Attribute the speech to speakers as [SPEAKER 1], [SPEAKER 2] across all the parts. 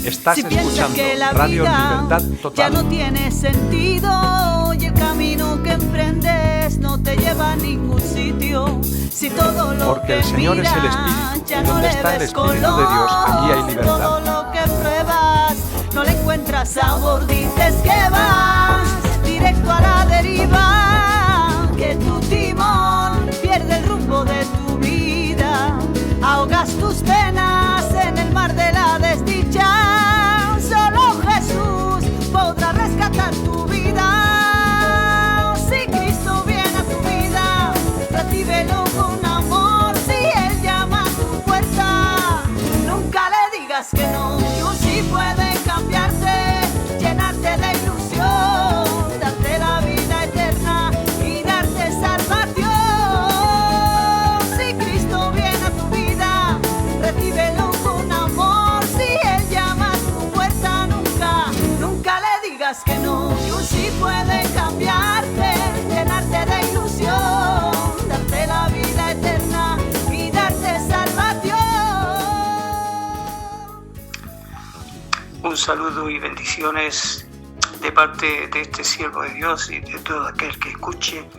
[SPEAKER 1] Estás
[SPEAKER 2] Si piensas
[SPEAKER 1] escuchando
[SPEAKER 2] que la
[SPEAKER 1] Radio
[SPEAKER 2] vida
[SPEAKER 1] Libertad Total.
[SPEAKER 2] ya no tiene sentido y el camino que emprendes no te lleva a ningún sitio. Si todo lo
[SPEAKER 1] Porque
[SPEAKER 2] que
[SPEAKER 1] el Señor es el
[SPEAKER 2] miras
[SPEAKER 1] Espíritu,
[SPEAKER 2] ya
[SPEAKER 1] y
[SPEAKER 2] no
[SPEAKER 1] donde
[SPEAKER 2] le
[SPEAKER 1] está el
[SPEAKER 2] ves
[SPEAKER 1] Espíritu de
[SPEAKER 2] color,
[SPEAKER 1] Dios, allí hay
[SPEAKER 2] si
[SPEAKER 1] libertad.
[SPEAKER 2] todo lo que pruebas no le encuentras sabor, dices que vas directo a la deriva, que tu timón pierde el rumbo de tu vida, ahogas tus penas en el mar de la desdicha. Solo Jesús podrá rescatar tu vida. Si Cristo viene a tu vida, recíbelo con amor. Si Él llama a tu puerta, nunca le digas que no. Dios sí puede cambiarte, llenarte de ilusión, darte la vida eterna y darte salvación. Si Cristo viene a tu vida, recíbelo con amor. Si Él llama a tu puerta, nunca le digas que no. Dios sí puede cambiarte, llenarte de ilusión, darte la vida eterna y darte salvación.
[SPEAKER 3] Un saludo y bendiciones de parte de este siervo de Dios y de todo aquel que escuche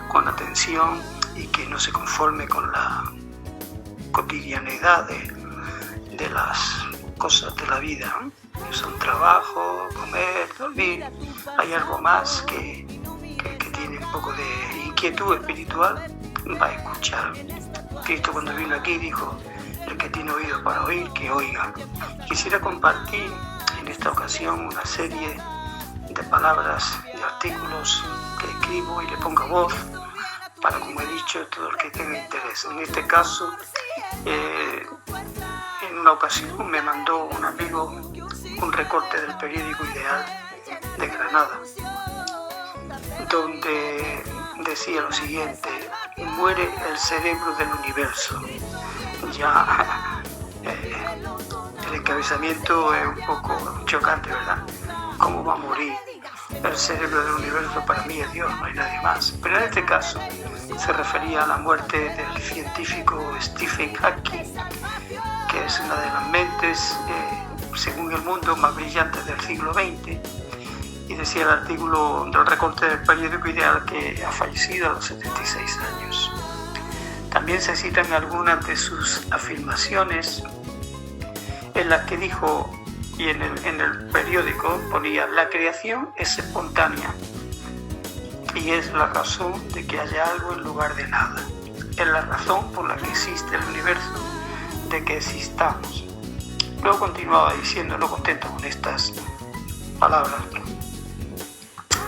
[SPEAKER 3] con atención y que no se conforme con la cotidianidad de las cosas de la vida, ¿no? Son trabajo, comer, dormir. Hay algo más que tiene un poco de inquietud espiritual, va a escuchar. Cristo cuando vino aquí dijo: el que tiene oído para oír, que oiga. Quisiera compartir en esta ocasión una serie de palabras, de artículos que escribo y le pongo voz para, como he dicho, todo el que tenga interés. En este caso, en una ocasión me mandó un amigo un recorte del periódico Ideal de Granada, donde decía lo siguiente: muere el cerebro del universo. Ya el encabezamiento es un poco chocante, ¿verdad? ¿Cómo va a morir el cerebro del universo? Para mí es Dios, no hay nadie más. Pero en este caso se refería a la muerte del científico Stephen Hawking, que es una de las mentes, según el mundo, más brillantes del siglo XX. Y decía el artículo del recorte del periódico Ideal que ha fallecido a los 76 años. También se citan algunas de sus afirmaciones en las que dijo, y en el periódico ponía: la creación es espontánea y es la razón de que haya algo en lugar de nada. Es la razón por la que existe el universo, de que existamos. Luego continuaba diciendo, no contento con estas palabras,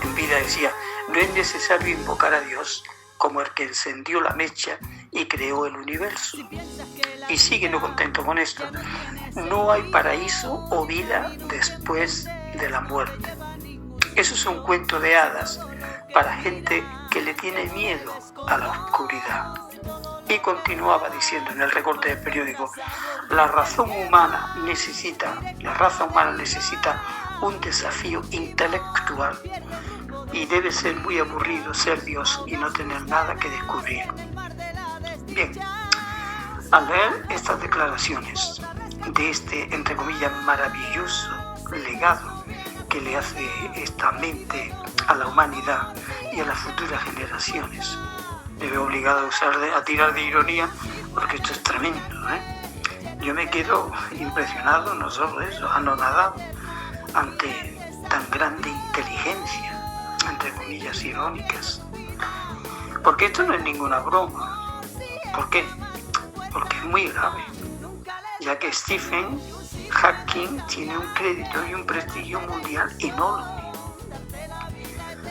[SPEAKER 3] en vida decía: no es necesario invocar a Dios como el que encendió la mecha y creó el universo. Y sigue no contento con esto: no hay paraíso o vida después de la muerte. Eso es un cuento de hadas para gente que le tiene miedo a la oscuridad. Y continuaba diciendo en el recorte del periódico: la raza humana necesita un desafío intelectual y debe ser muy aburrido ser Dios y no tener nada que descubrir. Bien, al leer estas declaraciones de este, entre comillas, maravilloso legado que le hace esta mente a la humanidad y a las futuras generaciones, me veo obligado a tirar de ironía, porque esto es tremendo, Yo me quedo impresionado, no solo eso, anonadado ante tan grande inteligencia, entre comillas irónicas. Porque esto no es ninguna broma. ¿Por qué? Porque es muy grave, ya que Stephen Hawking tiene un crédito y un prestigio mundial enorme,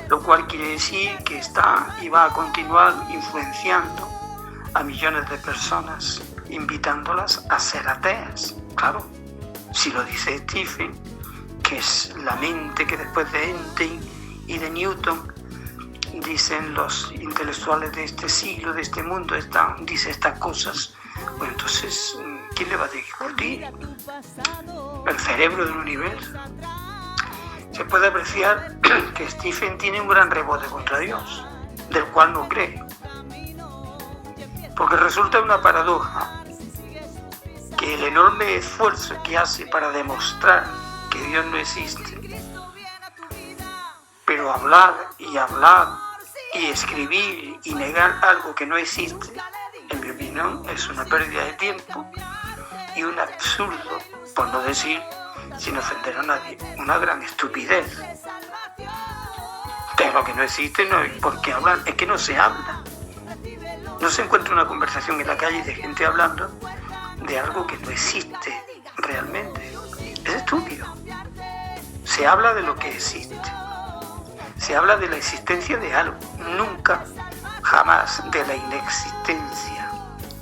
[SPEAKER 3] lo cual quiere decir que está y va a continuar influenciando a millones de personas, invitándolas a ser ateas. Claro, si lo dice Stephen, que es la mente que después de Einstein y de Newton, dicen los intelectuales de este siglo, de este mundo, dice estas cosas, pues entonces, ¿quién le va a discutir? El cerebro del universo. Se puede apreciar que Stephen tiene un gran rebote contra Dios, del cual no cree. Porque resulta una paradoja que que el enorme esfuerzo que hace para demostrar que Dios no existe, pero hablar y escribir y negar algo que no existe, en mi opinión, es una pérdida de tiempo y un absurdo, por no decir, sin ofender a nadie, una gran estupidez. De lo que no existe no hay por qué hablar, es que no se habla. No se encuentra una conversación en la calle de gente hablando de algo que no existe realmente. Es estúpido. Se habla de lo que existe. Se habla de la existencia de algo, nunca, jamás de la inexistencia.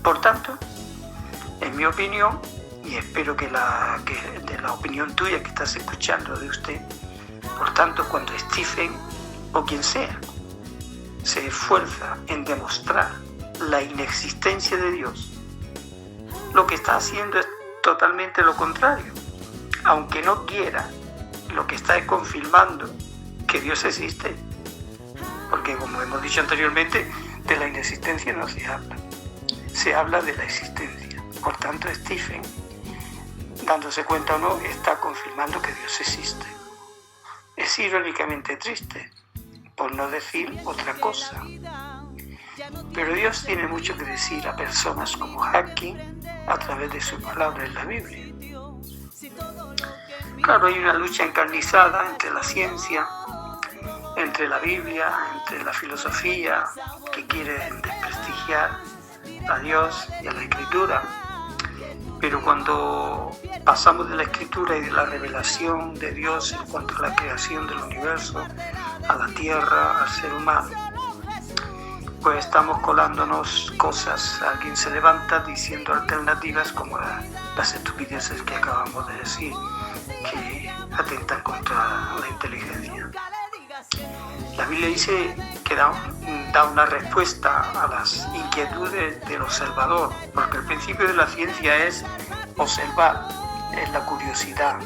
[SPEAKER 3] Por tanto, en mi opinión, y espero que de la opinión tuya que estás escuchando de usted, por tanto, cuando Stephen o quien sea se esfuerza en demostrar la inexistencia de Dios, lo que está haciendo es totalmente lo contrario. Aunque no quiera, lo que está es confirmando que Dios existe, porque como hemos dicho anteriormente, de la inexistencia no se habla, se habla de la existencia. Por tanto, Stephen, dándose cuenta o no, está confirmando que Dios existe. Es irónicamente triste, por no decir otra cosa. Pero Dios tiene mucho que decir a personas como Hawking a través de su palabra en la Biblia. Claro, hay una lucha encarnizada entre la ciencia, entre la Biblia, entre la filosofía, que quieren desprestigiar a Dios y a la Escritura. Pero cuando pasamos de la Escritura y de la revelación de Dios en cuanto a la creación del universo, a la tierra, al ser humano, pues estamos colándonos cosas. Alguien se levanta diciendo alternativas como las estupideces que acabamos de decir, que atentan contra la inteligencia. La Biblia dice que da una respuesta a las inquietudes del observador, porque el principio de la ciencia es observar, es la curiosidad.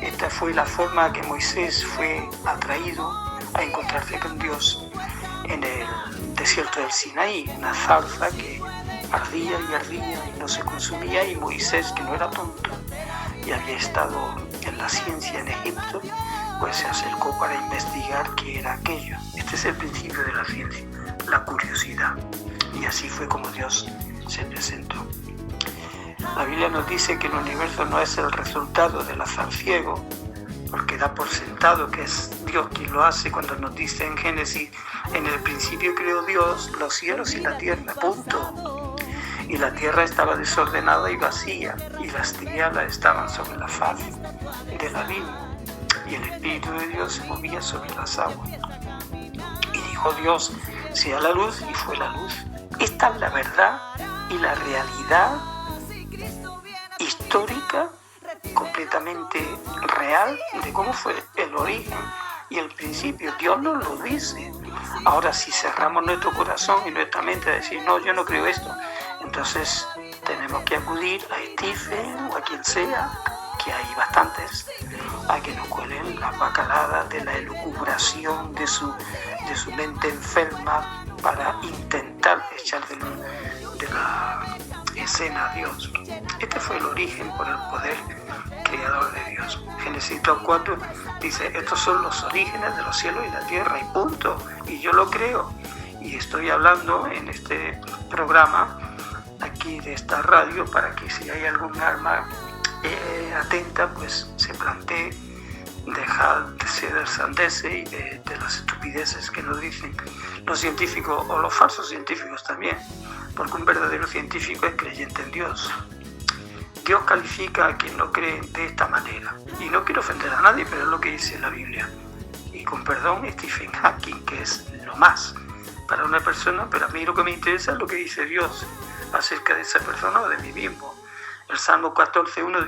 [SPEAKER 3] Esta fue la forma que Moisés fue atraído a encontrarse con Dios en el desierto del Sinaí, una zarza que ardía y ardía y no se consumía, y Moisés, que no era tonto y había estado en la ciencia en Egipto, pues se acercó para investigar qué era aquello. Este es el principio de la ciencia, la curiosidad, y así fue como Dios se presentó. La Biblia nos dice que el universo no es el resultado del azar ciego, porque da por sentado que es Dios quien lo hace cuando nos dice en Génesis: en el principio creó Dios los cielos y la tierra, punto. Y la tierra estaba desordenada y vacía, y las tinieblas estaban sobre la faz del abismo, y el Espíritu de Dios se movía sobre las aguas. Y dijo Dios: sea la luz, y fue la luz. Esta es la verdad y la realidad histórica, completamente real, de cómo fue el origen y el principio. Dios nos lo dice. Ahora, si cerramos nuestro corazón y nuestra mente a decir: no, yo no creo esto, entonces tenemos que acudir a Stephen o a quien sea, que hay bastantes, a que nos cuelen las bacaladas de la elucubración de su mente enferma para intentar echar de la escena a Dios. Este fue el origen por el poder creador de Dios. Génesis 2:4 dice: estos son los orígenes de los cielos y la tierra, y punto. Y yo lo creo. Y estoy hablando en este programa, aquí de esta radio, para que si hay algún alma atenta, pues se plantee dejar de ser sandeces y de las estupideces que nos dicen los científicos, o los falsos científicos también, porque un verdadero científico es creyente en Dios. Dios califica a quien no cree de esta manera, y no quiero ofender a nadie, pero es lo que dice la Biblia. Y con perdón, Stephen Hawking, que es lo más para una persona, pero a mí lo que me interesa es lo que dice Dios acerca de esa persona o de mí mismo. El Salmo 14:1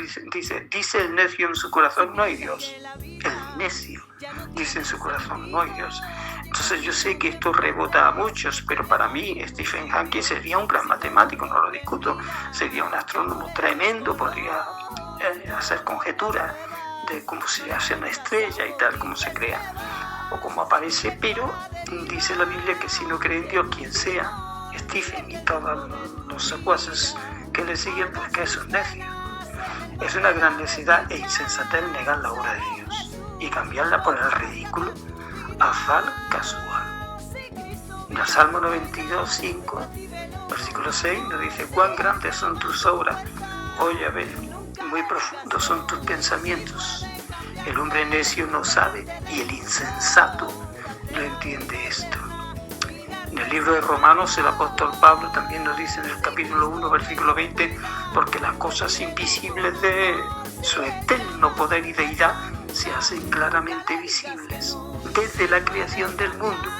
[SPEAKER 3] dice el necio en su corazón: no hay Dios. El necio dice en su corazón: no hay Dios. Entonces yo sé que esto rebota a muchos, pero para mí Stephen Hawking sería un gran matemático, no lo discuto. Sería un astrónomo tremendo, podría hacer conjeturas de cómo se hace una estrella y tal, cómo se crea o cómo aparece, pero dice la Biblia que si no cree en Dios, quien sea, Stephen y todos los secuaces que le siguen, pues que es un necio. Es una gran necedad e insensatez negar la obra de Dios y cambiarla por el ridículo azar casual. En el Salmo 92, 5, versículo 6 nos dice: cuán grandes son tus obras, oh Yahvé, muy profundos son tus pensamientos. El hombre necio no sabe y el insensato no entiende esto. En el libro de Romanos el apóstol Pablo también nos dice en el capítulo 1, versículo 20: porque las cosas invisibles de su eterno poder y deidad se hacen claramente visibles desde la creación del mundo,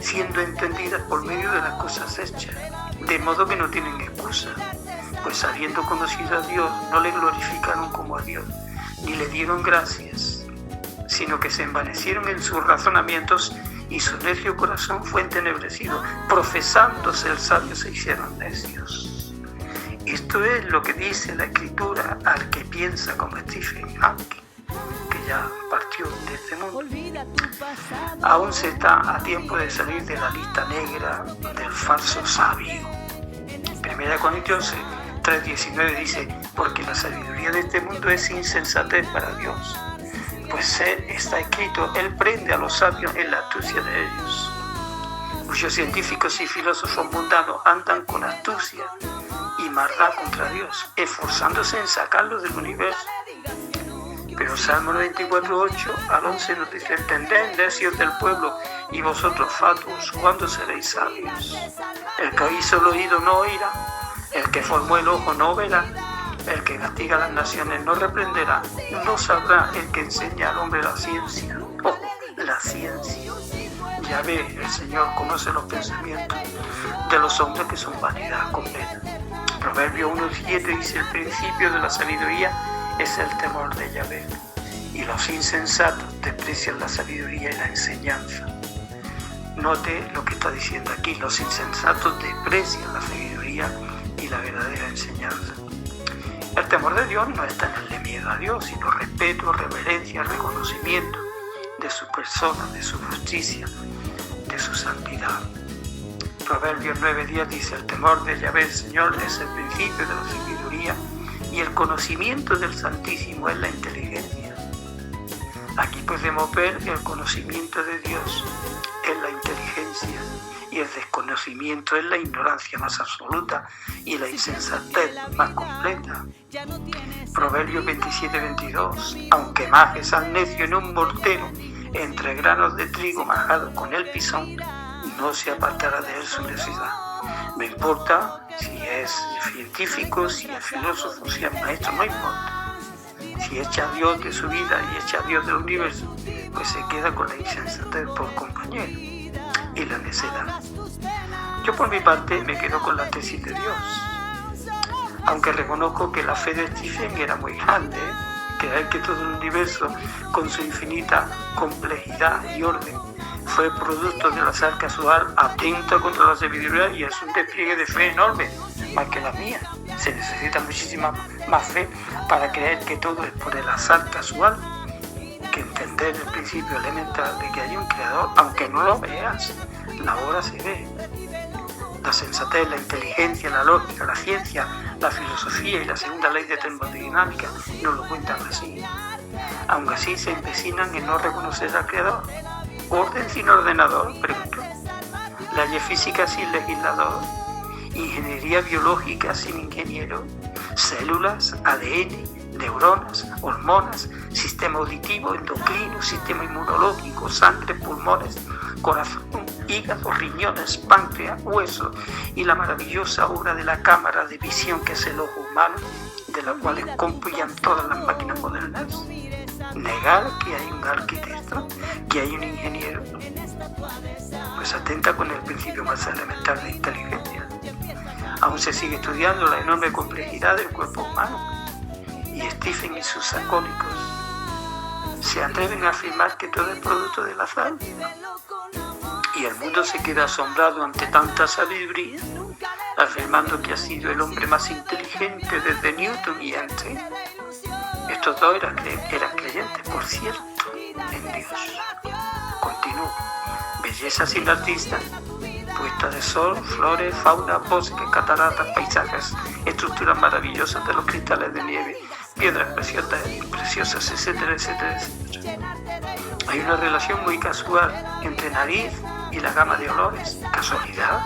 [SPEAKER 3] siendo entendidas por medio de las cosas hechas, de modo que no tienen excusa, pues habiendo conocido a Dios no le glorificaron como a Dios, ni le dieron gracias, sino que se envanecieron en sus razonamientos y su necio corazón fue entenebrecido, profesándose el sabio se hicieron necios. Esto es lo que dice la Escritura al que piensa como Stephen Hawking, que ya partió de este mundo. Aún se está a tiempo de salir de la lista negra del falso sabio. 1 Corintios 3:19 dice: porque la sabiduría de este mundo es insensatez para Dios, pues está escrito: él prende a los sabios en la astucia de ellos. Muchos científicos y filósofos mundanos andan con astucia y maldad contra Dios, esforzándose en sacarlo del universo. Pero Salmo 94:8 al 11 nos dice: entended, necios del pueblo, y vosotros fatuos, ¿cuándo seréis sabios? El que hizo el oído no oirá, el que formó el ojo no verá, el que castiga a las naciones no reprenderá, no sabrá el que enseña al hombre la ciencia. Ojo, la ciencia. Yahvé, el Señor, conoce los pensamientos de los hombres, que son vanidad completa. Proverbio 1:7 dice: el principio de la sabiduría es el temor de Yahvé, y los insensatos desprecian la sabiduría y la enseñanza. Note lo que está diciendo aquí: los insensatos desprecian la sabiduría y la verdadera enseñanza. El temor de Dios no está en el de miedo a Dios, sino respeto, reverencia, reconocimiento de su persona, de su justicia, de su santidad. Proverbios 9:10 dice: el temor de Yahvé, el Señor, es el principio de la sabiduría, y el conocimiento del Santísimo es la inteligencia. Aquí podemos ver el conocimiento de Dios es la inteligencia, y el desconocimiento es la ignorancia más absoluta y la insensatez más completa. Proverbios 27:22: aunque majes al necio en un mortero, entre granos de trigo majado con el pisón, no se apartará de él su necesidad. No importa si es científico, si es filósofo, si es maestro, no importa. Si echa a Dios de su vida y echa a Dios del universo, pues se queda con la insensatez por compañero y la necedad. Yo por mi parte me quedo con la tesis de Dios, aunque reconozco que la fe de Stephen era muy grande, creer que todo el universo, con su infinita complejidad y orden, fue producto del azar casual, atenta contra la sabiduría, y es un despliegue de fe enorme, más que la mía. Se necesita muchísima más fe para creer que todo es por el azar casual, que entender el principio elemental de que hay un creador, aunque no lo veas, la obra se ve. La sensatez, la inteligencia, la lógica, la ciencia, la filosofía y la segunda ley de termodinámica nos lo cuentan así. Aunque así se empecinan en no reconocer al creador. ¿Orden sin ordenador?, pregunto. ¿Leyes físicas sin legislador? ¿Ingeniería biológica sin ingeniero? ¿Células, ADN, neuronas, hormonas, sistema auditivo, endocrino, sistema inmunológico, sangre, pulmones, corazón, hígado, riñones, páncreas, huesos y la maravillosa obra de la cámara de visión que es el ojo humano, de la cual confían todas las máquinas modernas? Negar que hay un arquitecto, que hay un ingeniero, pues atenta con el principio más elemental de inteligencia. Aún se sigue estudiando la enorme complejidad del cuerpo humano, y Stephen y sus acólicos se atreven a afirmar que todo es producto del azar, y el mundo se queda asombrado ante tanta sabiduría, afirmando que ha sido el hombre más inteligente desde Newton y Einstein. Estos dos eran creyentes, por cierto, en Dios. Continúo. Belleza sin artista, puesta de sol, flores, fauna, bosques, cataratas, paisajes, estructuras maravillosas de los cristales de nieve, piedras preciosas, etcétera, etcétera, etcétera. Hay una relación muy casual entre nariz y la gama de olores. ¿Casualidad?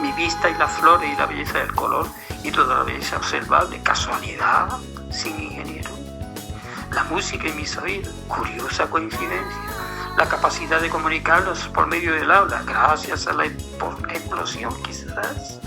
[SPEAKER 3] Mi vista y las flores y la belleza del color y toda la belleza observable. ¿Casualidad? Sin ingeniero. La música y mis oídos. Curiosa coincidencia. La capacidad de comunicarlos por medio del habla, gracias a la explosión quizás.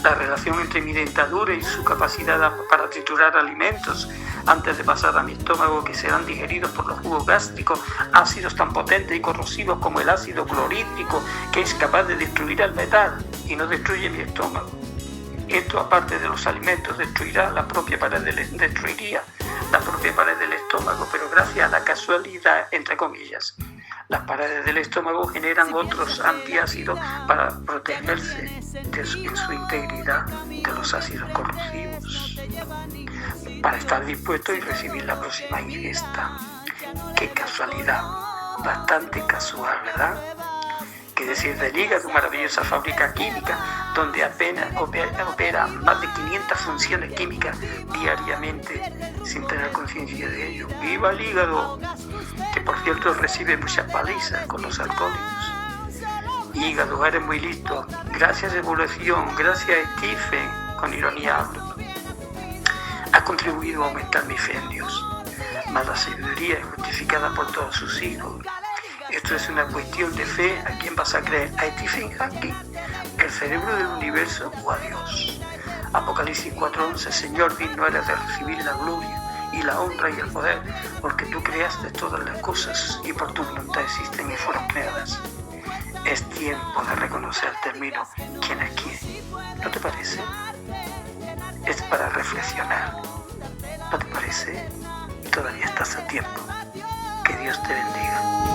[SPEAKER 3] La relación entre mi dentadura y su capacidad para triturar alimentos antes de pasar a mi estómago, que serán digeridos por los jugos gástricos, ácidos tan potentes y corrosivos como el ácido clorhídrico, que es capaz de destruir el metal y no destruye mi estómago. Esto, aparte de los alimentos, destruiría la propia pared del estómago, pero gracias a la casualidad, entre comillas, las paredes del estómago generan otros antiácidos para protegerse en su integridad de los ácidos corrosivos, para estar dispuesto y recibir la próxima ingesta. ¡Qué casualidad! Bastante casual, ¿verdad? ¿Qué decir del hígado, maravillosa fábrica química, donde apenas opera más de 500 funciones químicas diariamente sin tener conciencia de ello? ¡Viva el hígado! Que por cierto recibe muchas palizas con los alcohólicos. Hígado, eres muy listo. Gracias evolución, gracias Stephen, con ironía hablo. Has contribuido a aumentar mi fe en Dios, mas la sabiduría es justificada por todos sus hijos. Esto es una cuestión de fe. ¿A quién vas a creer? ¿A Stephen Hawking, el cerebro del universo, o a Dios? Apocalipsis 4:11. Señor, digno eres de recibir la gloria y la honra y el poder, porque tú creaste todas las cosas y por tu voluntad existen y fueron creadas. Es tiempo de reconocer el término quién es quién. ¿No te parece? Es para reflexionar. ¿No te parece? Todavía estás a tiempo. Que Dios te bendiga.